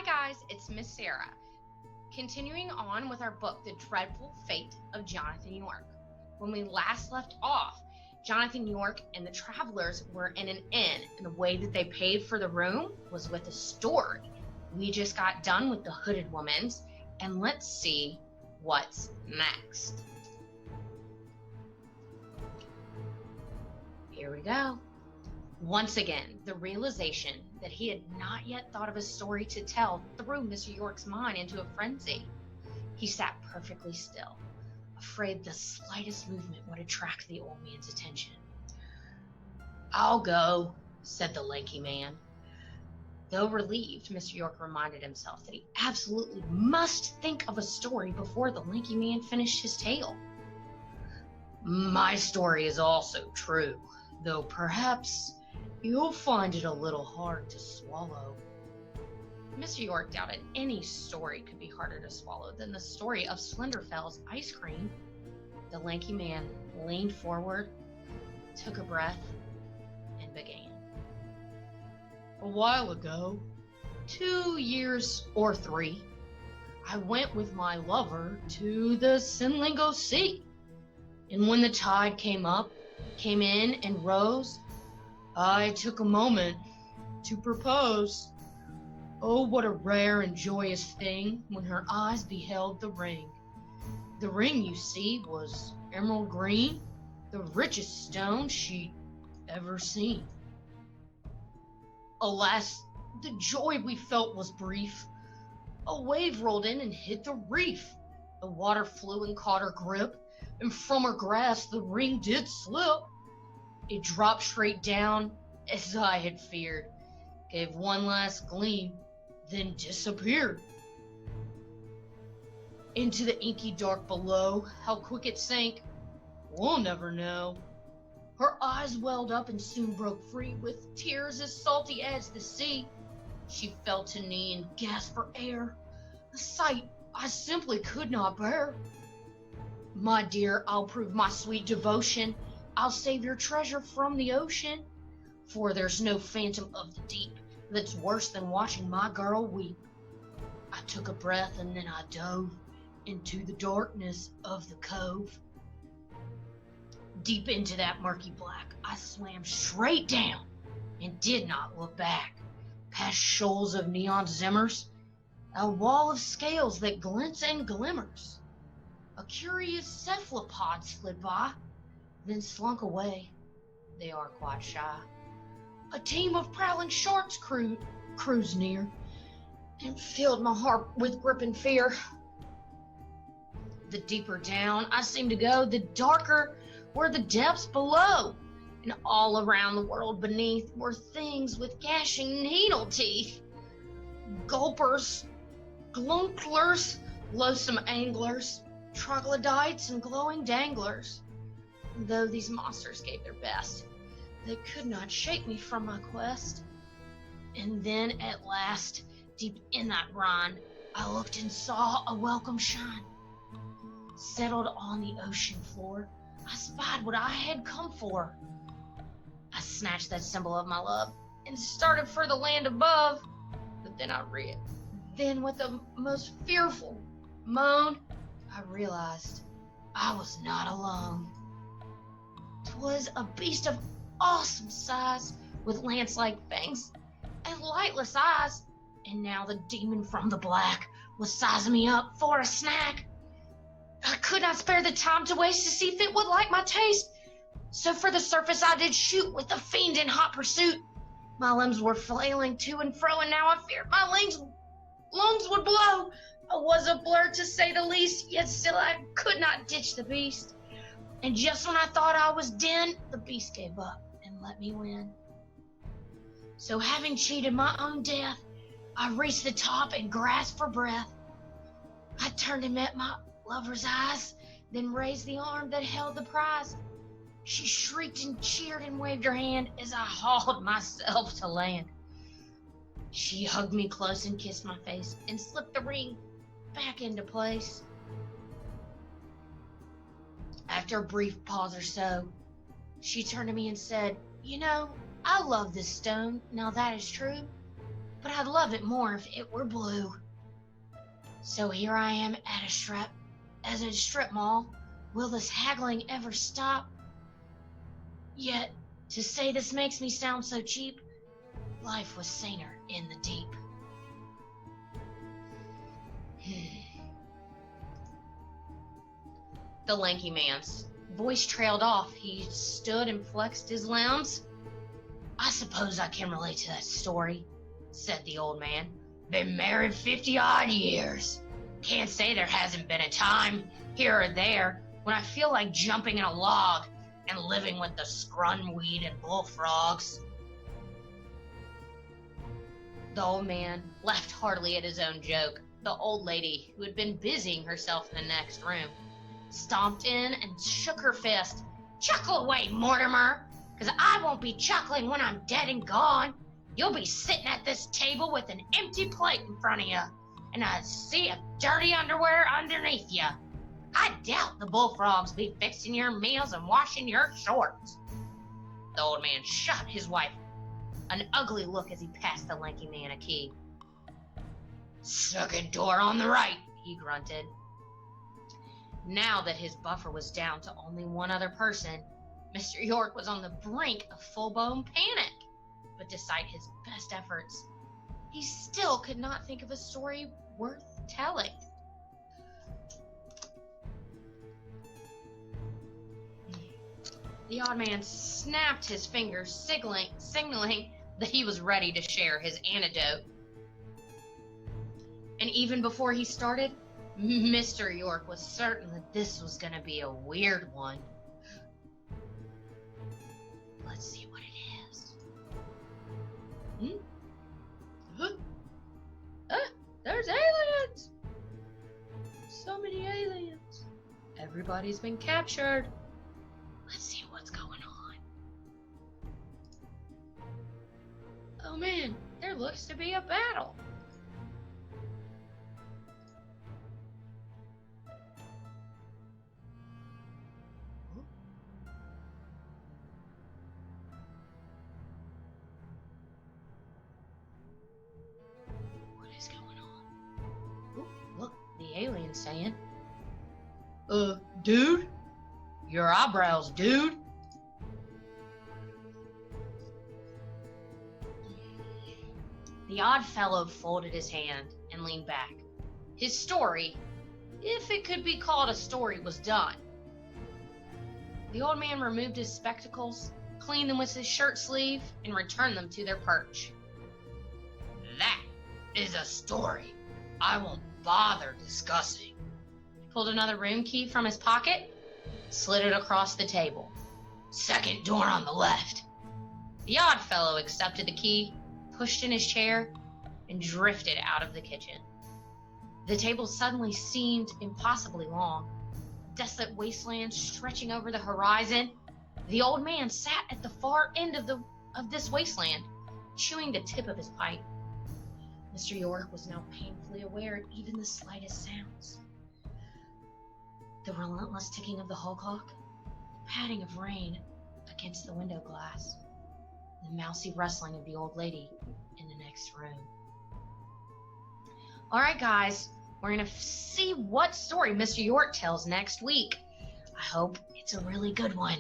guys, it's Miss Sarah. Continuing on with our book, The Dreadful Fate of Jonathan York. When we last left off, Jonathan York and the travelers were in an inn, and the way that they paid for the room was with a story. We just got done with the Hooded Woman's, and let's see what's next. Here we go. Once again, the realization that he had not yet thought of a story to tell threw Mr. York's mind into a frenzy. He sat perfectly still, afraid the slightest movement would attract the old man's attention. "I'll go," said the lanky man. Though relieved, Mr. York reminded himself that he absolutely must think of a story before the lanky man finished his tale. "My story is also true, though perhaps you'll find it a little hard to swallow." Mr. York doubted any story could be harder to swallow than the story of Slenderfell's ice cream. The lanky man leaned forward, took a breath, and began. "A while ago, 2 years or 3, I went with my lover to the Sinlingo Sea, and when the tide came in and rose, I took a moment to propose. Oh, what a rare and joyous thing when her eyes beheld the ring. The ring, you see, was emerald green, the richest stone she'd ever seen. Alas, the joy we felt was brief. A wave rolled in and hit the reef. The water flew and caught her grip, and from her grasp the ring did slip. It dropped straight down, as I had feared, gave one last gleam, then disappeared. Into the inky dark below, how quick it sank, we'll never know. Her eyes welled up and soon broke free, with tears as salty as the sea. She fell to knee and gasped for air, a sight I simply could not bear. My dear, I'll prove my sweet devotion, I'll save your treasure from the ocean, for there's no phantom of the deep that's worse than watching my girl weep." I took a breath and then I dove into the darkness of the cove. Deep into that murky black, I swam straight down and did not look back. Past shoals of neon zimmers, a wall of scales that glints and glimmers. A curious cephalopod slid by, then slunk away. They are quite shy. A team of prowling sharks cruised near and filled my heart with gripping fear. The deeper down I seemed to go, the darker were the depths below, and all around the world beneath were things with gashing needle teeth. Gulpers, glunklers, loathsome anglers, troglodytes, and glowing danglers. Though these monsters gave their best, they could not shake me from my quest. And then at last, deep in that brine, I looked and saw a welcome shine. Settled on the ocean floor, I spied what I had come for. I snatched that symbol of my love and started for the land above. But then with a most fearful moan, I realized I was not alone. 'Twas a beast of awesome size, with lance-like fangs and lightless eyes, and now the demon from the black was sizing me up for a snack. I could not spare the time to waste to see if it would like my taste, so for the surface I did shoot with the fiend in hot pursuit. My limbs were flailing to and fro, and now I feared my lungs would blow. I was a blur to say the least, yet still I could not ditch the beast. And just when I thought I was done, the beast gave up and let me win. So having cheated my own death, I reached the top and grasped for breath. I turned and met my lover's eyes, then raised the arm that held the prize. She shrieked and cheered and waved her hand as I hauled myself to land. She hugged me close and kissed my face and slipped the ring back into place. After a brief pause or so, she turned to me and said, "You know, I love this stone, now that is true. but I'd love it more if it were blue. So here I am at a strip mall. Will this haggling ever stop? Yet, to say this makes me sound so cheap, life was saner in the deep. The lanky man's voice trailed off. He stood and flexed his limbs. I suppose I can relate to that story, said the old man. Been married 50-odd years. Can't say there hasn't been a time, here or there, when I feel like jumping in a log and living with the scrunweed and bullfrogs. The old man laughed heartily at his own joke. The old lady, who had been busying herself in the next room, stomped in and shook her fist. Chuckle away, Mortimer, because I won't be chuckling when I'm dead and gone. You'll be sitting at this table with an empty plate in front of you and a sea of dirty underwear underneath you. I doubt the bullfrogs be fixing your meals and washing your shorts. The old man shot his wife an ugly look as he passed the lanky man a key. Second door on the right, he grunted. Now that his buffer was down to only one other person, Mr. York was on the brink of full-blown panic. But despite his best efforts, he still could not think of a story worth telling. The odd man snapped his fingers, signaling that he was ready to share his anecdote. And even before he started, Mr. York was certain that this was going to be a weird one. Let's see what it is. There's aliens! So many aliens. Everybody's been captured. Let's see what's going on. Oh man, there looks to be a battle. What is going on? Ooh, look, the alien's saying, dude? Your eyebrows, dude. The odd fellow folded his hand and leaned back. His story, if it could be called a story, was done. The old man removed his spectacles, cleaned them with his shirt sleeve, and returned them to their perch. That is a story I won't bother discussing. He pulled another room key from his pocket, slid it across the table. Second door on the left. The odd fellow accepted the key, pushed in his chair, and drifted out of the kitchen. The table suddenly seemed impossibly long, a desolate wasteland stretching over the horizon. The old man sat at the far end of this wasteland, chewing the tip of his pipe. Mr. York was now painfully aware of even the slightest sounds. The relentless ticking of the hall clock, the patting of rain against the window glass, the mousy rustling of the old lady in the next room. All right, guys, we're going to see what story Mr. York tells next week. I hope it's a really good one.